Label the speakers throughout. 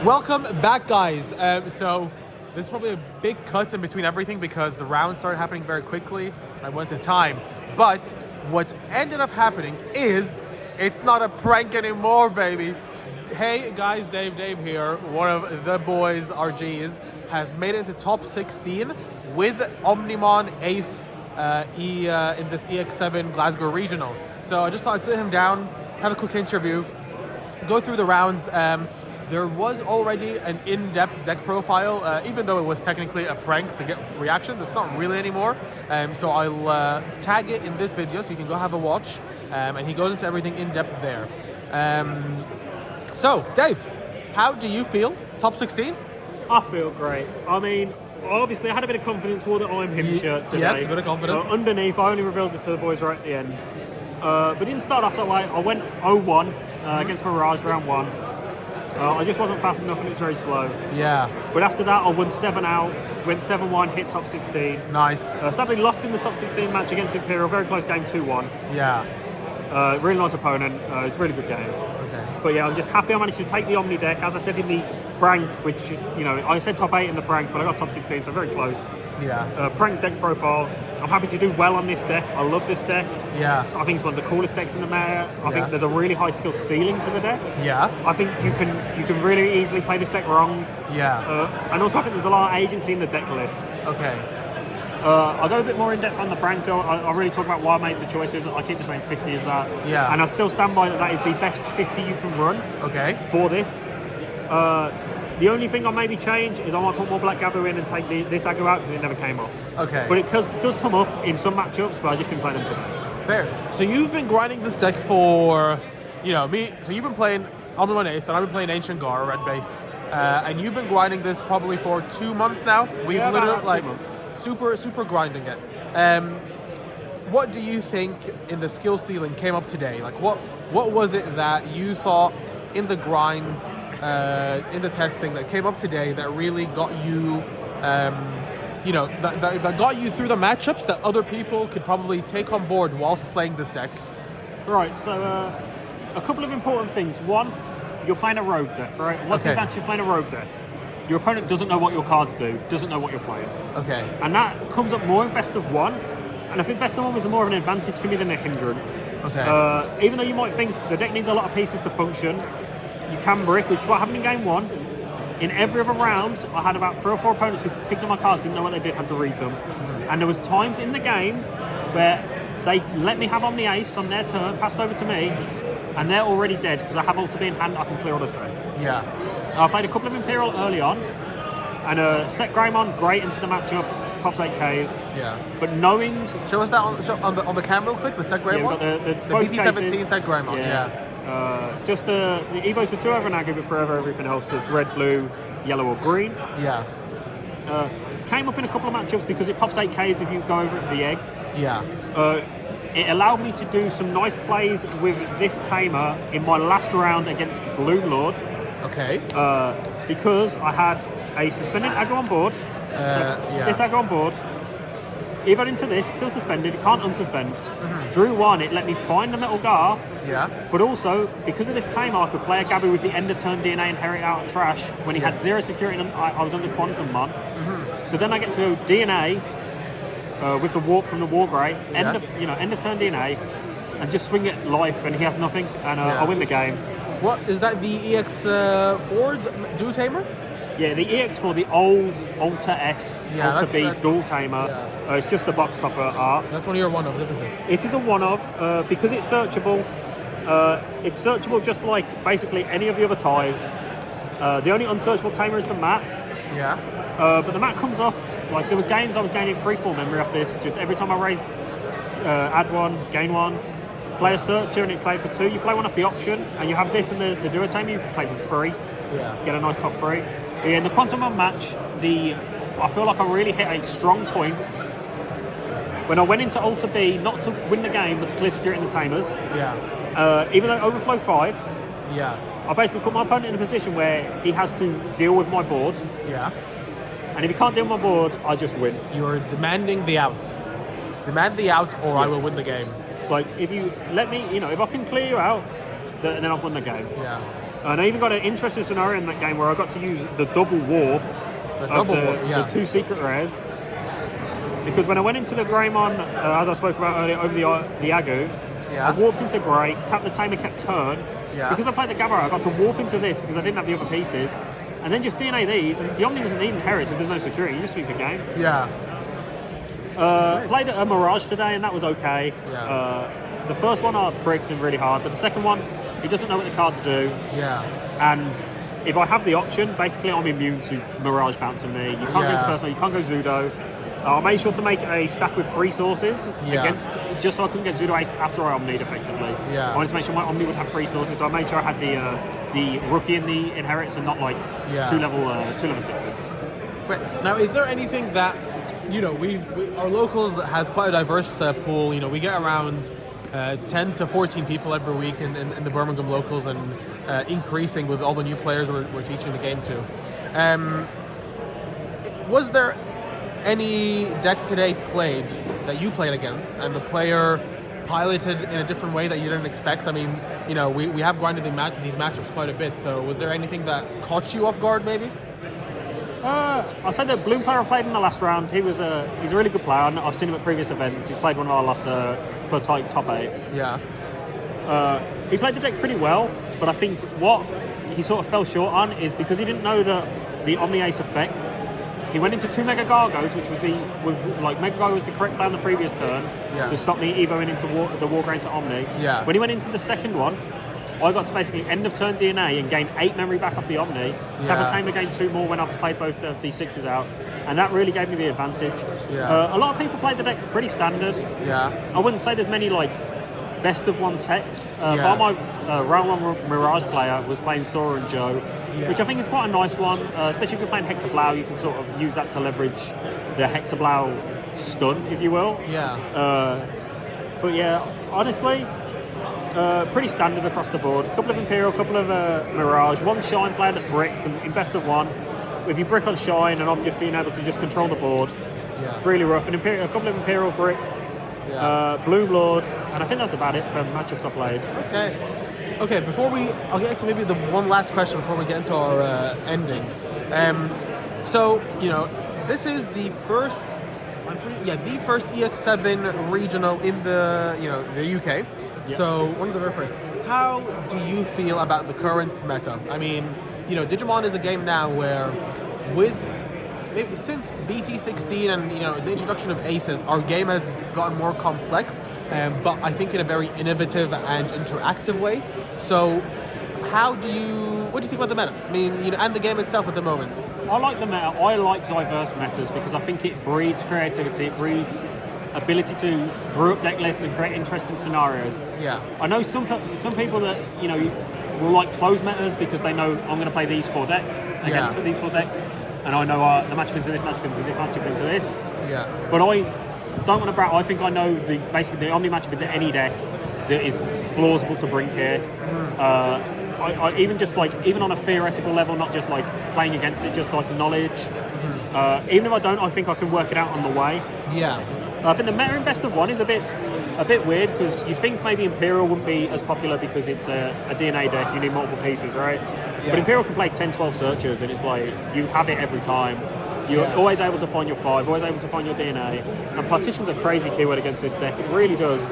Speaker 1: Welcome back, guys. So there's probably a big cut in between everything because the rounds started happening very quickly and I went to time. But what ended up happening is it's not a prank anymore, baby. Hey guys, Dave here, one of the boys, RGs, has made it into top 16 with Omnimon Ace in this EX7 Glasgow Regional. So I just thought I'd sit him down, have a quick interview, go through the rounds. There was already an in-depth deck profile, even though it was technically a prank to get reactions. It's not really anymore. So I'll tag it in this video so you can go have a watch. And he goes into everything in depth there. So, Dave, how do you feel? Top 16?
Speaker 2: I feel great. I mean, obviously I had a bit of confidence wore the I'm him shirt today.
Speaker 1: Yes, a bit of confidence.
Speaker 2: Underneath, I only revealed it to the boys right at the end. But didn't start off that way. I went 0-1 against Mirage round 1. I just wasn't fast enough and it was very slow.
Speaker 1: Yeah.
Speaker 2: But after that, I won 7 out, went 7-1, hit top 16.
Speaker 1: Nice.
Speaker 2: Sadly lost in the top 16 match against Imperial, very close game, 2-1.
Speaker 1: Yeah.
Speaker 2: Really nice opponent, it was a really good game.
Speaker 1: Okay.
Speaker 2: But yeah, I'm just happy I managed to take the Omni deck. As I said in the prank, which, you know, I said top 8 in the prank, but I got top 16, so very close.
Speaker 1: Yeah.
Speaker 2: Prank deck profile. I'm happy to do well on this deck. I love this deck.
Speaker 1: Yeah.
Speaker 2: So I think it's one of the coolest decks in the meta. I think there's a really high skill ceiling to the deck.
Speaker 1: Yeah.
Speaker 2: I think you can really easily play this deck wrong.
Speaker 1: Yeah.
Speaker 2: And also I think there's a lot of agency in the deck list.
Speaker 1: Okay.
Speaker 2: I'll go a bit more in depth on the prank though. I really talk about why I made the choices. I keep the same 50 as that.
Speaker 1: Yeah.
Speaker 2: And I still stand by that is the best 50 you can run.
Speaker 1: Okay.
Speaker 2: For this. The only thing I maybe change is I might put more Black Gabu in and take this aggro out because it never came up.
Speaker 1: Okay.
Speaker 2: But it does come up in some matchups, but I just didn't play them today.
Speaker 1: Fair. So you've been grinding this deck for, me. So you've been playing Omnimon Ace, and I've been playing Ancient Gar, red base. And you've been grinding this probably for 2 months now. We've literally super grinding it. What do you think in the skill ceiling came up today? Like what was it that you thought in the grind, in the testing that came up today that really got you, that got you through the matchups that other people could probably take on board whilst playing this deck?
Speaker 2: Right, so a couple of important things. One, you're playing a rogue deck, right? What's the advantage of playing a rogue deck? Your opponent doesn't know what your cards do, doesn't know what you're playing.
Speaker 1: Okay.
Speaker 2: And that comes up more in best of one. And I think best of one was more of an advantage to me than a hindrance.
Speaker 1: Okay.
Speaker 2: Even though you might think the deck needs a lot of pieces to function, you can brick, which is what happened in game 1. In every other round, I had about 3 or 4 opponents who picked up my cards, didn't know what they did, had to read them. And there was times in the games where they let me have Omni Ace on their turn, passed over to me, and they're already dead because I have Ultimate in hand, I can clear all the save.
Speaker 1: Yeah.
Speaker 2: I played a couple of Imperial early on, and set Greymon great into the matchup, pops 8Ks.
Speaker 1: Yeah.
Speaker 2: But knowing...
Speaker 1: Show us that on the cam real quick, the set Greymon?
Speaker 2: The
Speaker 1: BT17 set Greymon, yeah.
Speaker 2: Just the Evos for 2 over and but forever everything else, it's red, blue, yellow or green.
Speaker 1: Yeah.
Speaker 2: Came up in a couple of matchups because it pops 8Ks if you go over at the egg.
Speaker 1: Yeah.
Speaker 2: It allowed me to do some nice plays with this tamer in my last round against Blue Lord.
Speaker 1: Okay.
Speaker 2: Because I had a suspended aggro on board. This aggro on board. Evoed into this, still suspended, can't unsuspend. Drew 1, it let me find the Metal Gar.
Speaker 1: Yeah.
Speaker 2: But also, because of this tamer, I could play a Gabu with the end of turn DNA inherit out of trash when he had 0 security and I was under Quantum Mon. So then I get to go DNA with the warp from the War Grey, end of turn DNA, and just swing it life, and he has nothing, and I win the game.
Speaker 1: What is that? The EX4 dual tamer?
Speaker 2: Yeah, the EX4, the old Alta S, Alta B dual tamer.
Speaker 1: Yeah.
Speaker 2: It's just the box topper art.
Speaker 1: That's one of your one-of, isn't it?
Speaker 2: It is a one-of because it's searchable. It's searchable just like basically any of the other ties. The only unsearchable tamer is the mat.
Speaker 1: Yeah.
Speaker 2: But the mat comes up. Like there was games I was gaining free-fall memory off this. Just every time I raised, add 1, gain 1, play a searcher and it played for 2. You play one off the option and you have this and the duo tamer. You play for free.
Speaker 1: Yeah.
Speaker 2: Get a nice top 3. In the Quantum Mon match, I feel like I really hit a strong point when I went into Alta B, not to win the game, but to clear security in the tamers.
Speaker 1: Yeah.
Speaker 2: Even though it overflow 5,
Speaker 1: yeah.
Speaker 2: I basically put my opponent in a position where he has to deal with my board.
Speaker 1: Yeah.
Speaker 2: And if he can't deal with my board, I just win.
Speaker 1: You're demanding the out. Demand the out, or I will win the game.
Speaker 2: It's like if you let me, if I can clear you out, then I've won the game.
Speaker 1: Yeah.
Speaker 2: And I even got an interesting scenario in that game where I got to use the double war the 2 secret rares. Because when I went into the Greymon, as I spoke about earlier, over the Agu, I warped into Grey, tapped the Tamer, kept turn. Because I played the Gabara, I got to warp into this because I didn't have the other pieces. And then just DNA these, and the Omni doesn't need inherit, so there's no security, you just sweep the game. Played a Mirage today, and that was okay. The first one I bricked him really hard, but the second one, he doesn't know what the cards do. And if I have the option, basically I'm immune to Mirage bouncing me. You can't go into personal, you can't go Zudo. I made sure to make a stack with 3 sources against, just so I couldn't get Zudo Ace after I Omni'd effectively. I wanted to make sure my Omni would have 3 sources, so I made sure I had the rookie in the inherits and not like 2 level 6s.
Speaker 1: But now, is there anything that, you know, our locals has quite a diverse pool. You know, we get around 10 to 14 people every week in the Birmingham locals, and increasing with all the new players we're teaching the game to. Was there any deck today played that you played against and the player piloted in a different way that you didn't expect? I mean, you know, we have grinded these matchups quite a bit, so was there anything that caught you off guard maybe?
Speaker 2: I'll say the Bloom player I played in the last round, he's a really good player. I've seen him at previous events. He's played one of our lot for top 8. He played the deck pretty well, but I think what he sort of fell short on is because he didn't know the Omni Ace effect. He went into 2 Mega Gargos, which was Mega Gargo was the correct play on the previous turn to stop me evoing into the War Grain to Omni. When he went into the second one, I got to basically end of turn DNA and gain 8 memory back off the Omni. Tabba Tamer gained 2 more when I played both of the 6s out, and that really gave me the advantage. A lot of people played the decks pretty standard. I wouldn't say there's many like best of 1 techs. But my round 1 Mirage player was playing Sora and Joe, which I think is quite a nice one, especially if you're playing Hexablau. You can sort of use that to leverage the Hexablau stun, if you will. But yeah, honestly, pretty standard across the board. A couple of Imperial, a couple of Mirage, 1 Shine player that bricked, and in best of 1, if you brick on Shine and I'm just being able to just control the board, really rough. A couple of Imperial bricked, Bloom Lord, and I think that's about it for matchups I played.
Speaker 1: Okay, I'll get into maybe the one last question before we get into our ending. So, you know, this is the first EX7 regional in the UK. So one of the very first. How do you feel about the current meta? I mean, you know, Digimon is a game now where, maybe since BT16 and the introduction of aces, our game has gotten more complex, but I think in a very innovative and interactive way. So, what do you think about the meta? I mean, and the game itself at the moment.
Speaker 2: I like the meta. I like diverse metas because I think it breeds creativity. It breeds ability to brew up deck lists and create interesting scenarios. I know some people that will like closed metas because they know I'm going to play these 4 decks against these 4 decks, and I know the matchup into this, matchup into this, matchup into this. But I don't want to brag. I think I know basically the Omni matchup into any deck that is plausible to bring here. I even on a theoretical level, not just like playing against it, just like knowledge. Even if I don't, I think I can work it out on the way. I think the meta in best of 1 is a bit weird because you think maybe Imperial wouldn't be as popular because it's a DNA deck, you need multiple pieces, right? But Imperial can play 10, 12 searches and it's like you have it every time. You're always able to find your 5, always able to find your DNA. And Partition's a crazy keyword against this deck. It really does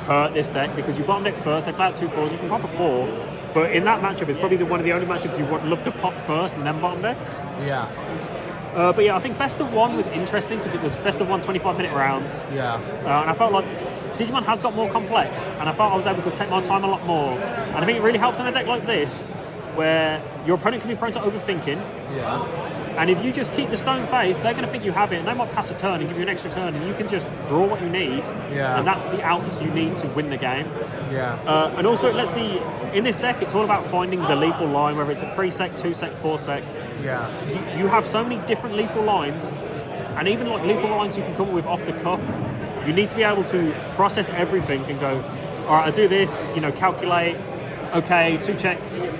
Speaker 2: hurt this deck because you bottom deck first, they play out 2 4s, you can pop a 4. But in that matchup, it's probably one of the only matchups you would love to pop first and then bottom deck. But yeah, I think best of 1 was interesting because it was best of 1 25-minute rounds. And I felt like Digimon has got more complex, and I felt I was able to take my time a lot more. And I think it really helps in a deck like this, where your opponent can be prone to overthinking. And if you just keep the stone face, they're going to think you have it, and they might pass a turn and give you an extra turn, and you can just draw what you need. And that's the outs you need to win the game. And also, it lets me in this deck. It's all about finding the lethal line, whether it's a 3 sec, 2 sec, 4 sec. You have so many different lethal lines, and even like lethal lines you can come up with off the cuff. You need to be able to process everything and go, all right, I do this, calculate, okay, 2 checks,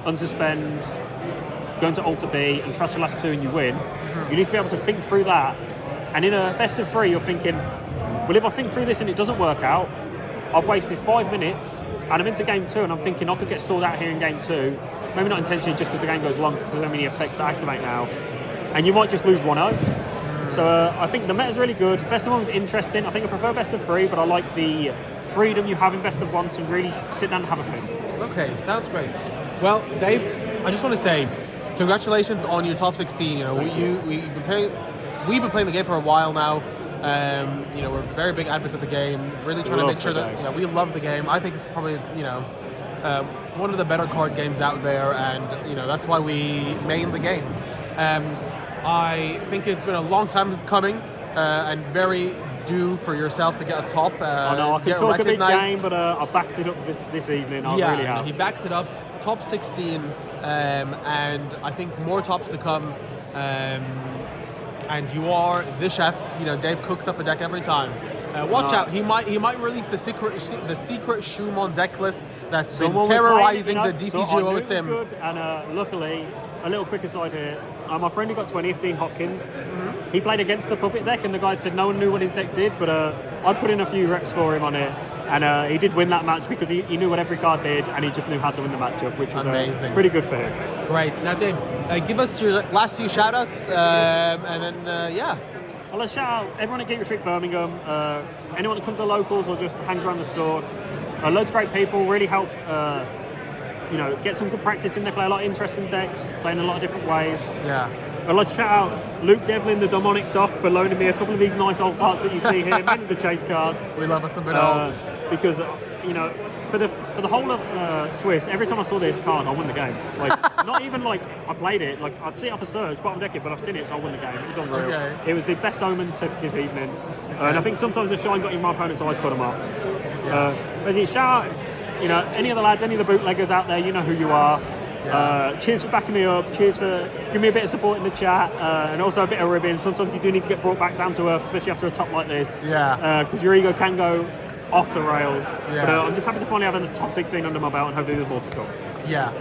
Speaker 2: unsuspend, go into Alter B and trash the last 2 and you win. You need to be able to think through that. And in a best of 3, you're thinking, well, if I think through this and it doesn't work out, I've wasted 5 minutes and I'm into game 2 and I'm thinking I could get stalled out here in game 2. Maybe not intentionally, just because the game goes long because there's so many effects that activate now. And you might just lose 1-0. So I think the meta's really good. Best of 1's interesting. I think I prefer best of 3, but I like the freedom you have in best of 1 to really sit down and have a think.
Speaker 1: Okay, sounds great. Well, Dave, I just want to say congratulations on your top 16. You know, we've been playing the game for a while now. You know, we're very big advocates of the game. Really trying to make sure that we love the game. I think it's probably, you know, one of the better card games out there, and you know that's why we main the game. I think it's been a long time coming, and very due for yourself to get a top.
Speaker 2: I know I can talk a big game, but I backed it up this evening. I really have.
Speaker 1: He backed it up. Top 16, and I think more tops to come. And you are the chef. You know, Dave cooks up a deck every time. Watch out! He might release the secret Shumon deck list that's been terrorizing the DCGO sim.
Speaker 2: Good, and luckily, a little quick aside here. My friend who got 2015 Hopkins, he played against the puppet deck, and the guy said no one knew what his deck did, but I put in a few reps for him on it, and he did win that match because he knew what every card did, and he just knew how to win the matchup, which was amazing. Pretty good for him.
Speaker 1: Great. Now, Dave, give us your last few shout-outs, and then, yeah.
Speaker 2: Well, let's shout out everyone at Geek Retreat Birmingham, anyone that comes to locals or just hangs around the store. Loads of great people, really help you know, get some good practice in there, play a lot of interesting decks, play in a lot of different ways.
Speaker 1: Yeah.
Speaker 2: I'd like to shout out Luke Devlin, the Demonic Doc, for loaning me a couple of these nice old tarts that you see here, mainly the chase cards.
Speaker 1: We love us a bit olds.
Speaker 2: Because, you know, for the whole of Swiss, every time I saw this card, I won the game. Like, not even like I played it, like I'd see it off a surge, bottom deck it, but I've seen it, so I won the game. It was unreal.
Speaker 1: Okay.
Speaker 2: It was the best omen to this evening. And I think sometimes the shine got in my opponent's eyes, put them off. As you shout out, you know, any of the lads, any of the bootleggers out there, you know who you are. Cheers for backing me up. Cheers for giving me a bit of support in the chat, and also a bit of ribbing. Sometimes you do need to get brought back down to earth, especially after a top like this. Because your ego can go off the rails. But I'm just happy to finally have a top 16 under my belt, and hopefully there's more to come.
Speaker 1: Yeah.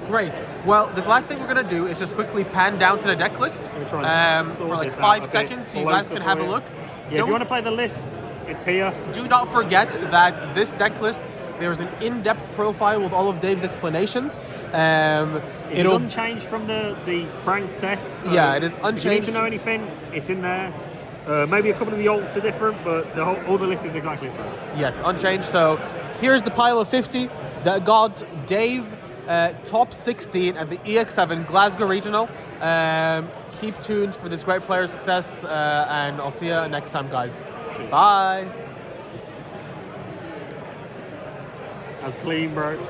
Speaker 1: Great. Well, the last thing we're going to do is just quickly pan down to the deck list for like 5 seconds so you guys can have a look.
Speaker 2: Yeah, if you want to play the list, it's here.
Speaker 1: Do not forget that this deck list, there's an in-depth profile with all of Dave's explanations.
Speaker 2: It's unchanged from the prank deck. So
Speaker 1: yeah, it is unchanged.
Speaker 2: If you need to know anything, it's in there. Maybe a couple of the alts are different, but all the list is exactly the same.
Speaker 1: Yes, unchanged. So here's the pile of 50 that got Dave top 16 at the EX7 Glasgow Regional. Keep tuned for this great player success, and I'll see you next time, guys.
Speaker 2: Cheers.
Speaker 1: Bye.
Speaker 2: That's clean, bro.